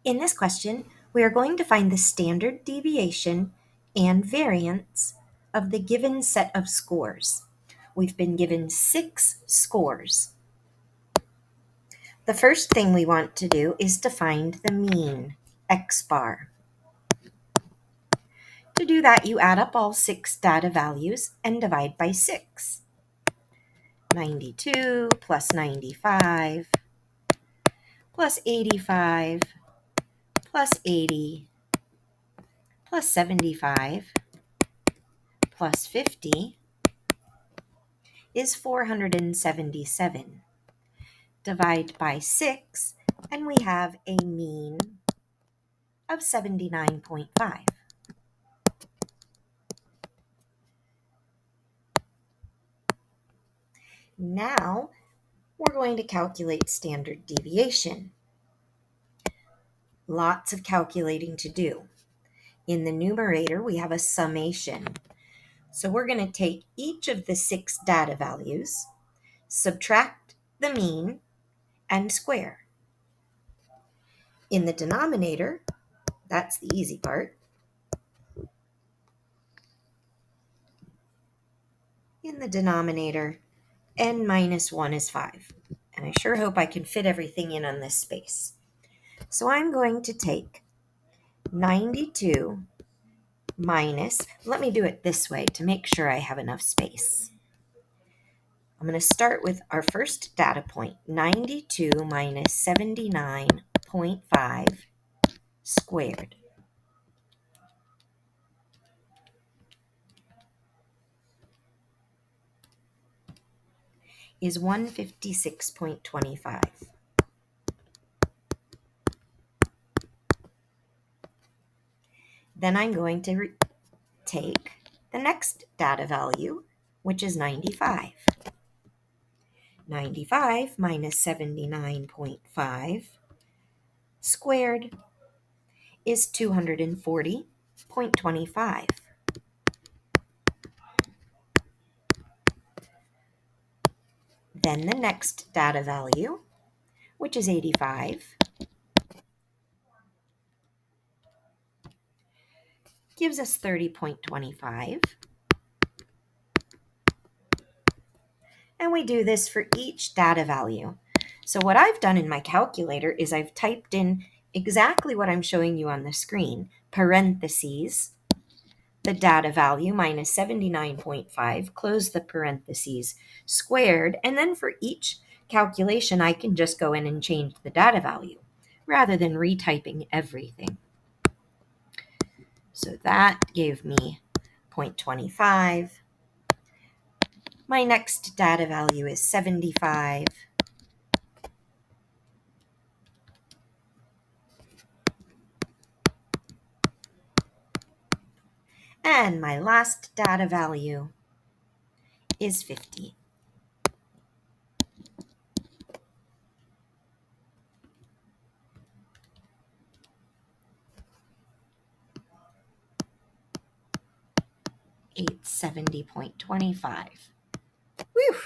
In this question, we are going to find the standard deviation and variance of the given set of scores. We've been given 6 scores. The first thing we want to do is to find the mean, x bar. To do that, you add up all 6 data values and divide by 6. 92 plus 95 plus 85 plus 80 plus 75 plus 50 is 477. Divide by 6, and we have a mean of 79.5. Now, we're going to calculate standard deviation. Lots of calculating to do. In the numerator, we have a summation. So we're going to take each of the 6 data values, subtract the mean, and square. In the denominator, that's the easy part. In the denominator, n minus 1 is 5. And I sure hope I can fit everything in on this space. So I'm going to take 92 minus, let me do it this way to make sure I have enough space. I'm going to start with our first data point, 92 minus 79.5 squared. Is 156.25. Then I'm going to take the next data value, which is 95. 95 minus 79.5 squared is 240.25. Then the next data value, which is 85, gives us 30.25. And we do this for each data value. So what I've done in my calculator is I've typed in exactly what I'm showing you on the screen, parentheses, the data value minus 79.5, close the parentheses, squared, and then for each calculation I can just go in and change the data value rather than retyping everything. So that gave me 0.25. My next data value is 75. And my last data value is 50. $870.25. Whew!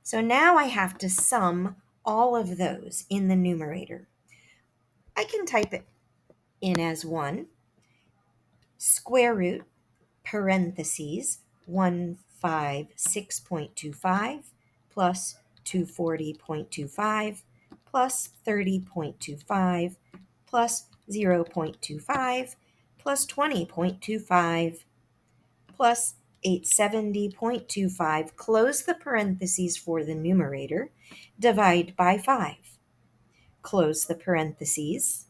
So now I have to sum all of those in the numerator. I can type it in as 1 square root parentheses 156.25 plus 240.25 plus 30.25 plus 0.25 plus 20.25 plus 870.25, close the parentheses for the numerator, divide by 5. Close the parentheses.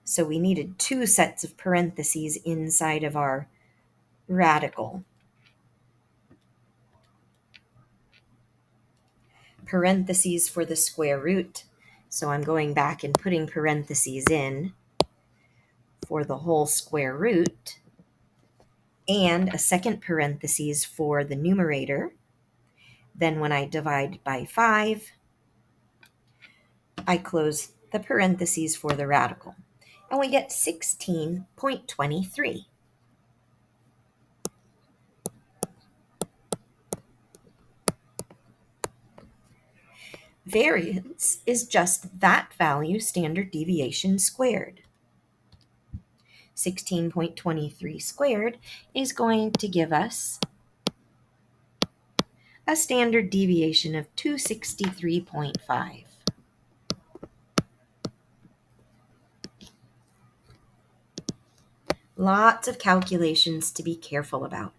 So we needed 2 sets of parentheses inside of our radical. Parentheses for the square root. So I'm going back and putting parentheses in for the whole square root, and a second parentheses for the numerator. Then when I divide by 5, I close the parentheses for the radical, and we get 16.23. Variance is just that value, standard deviation squared. 16.23 squared is going to give us a standard deviation of 263.5. Lots of calculations to be careful about.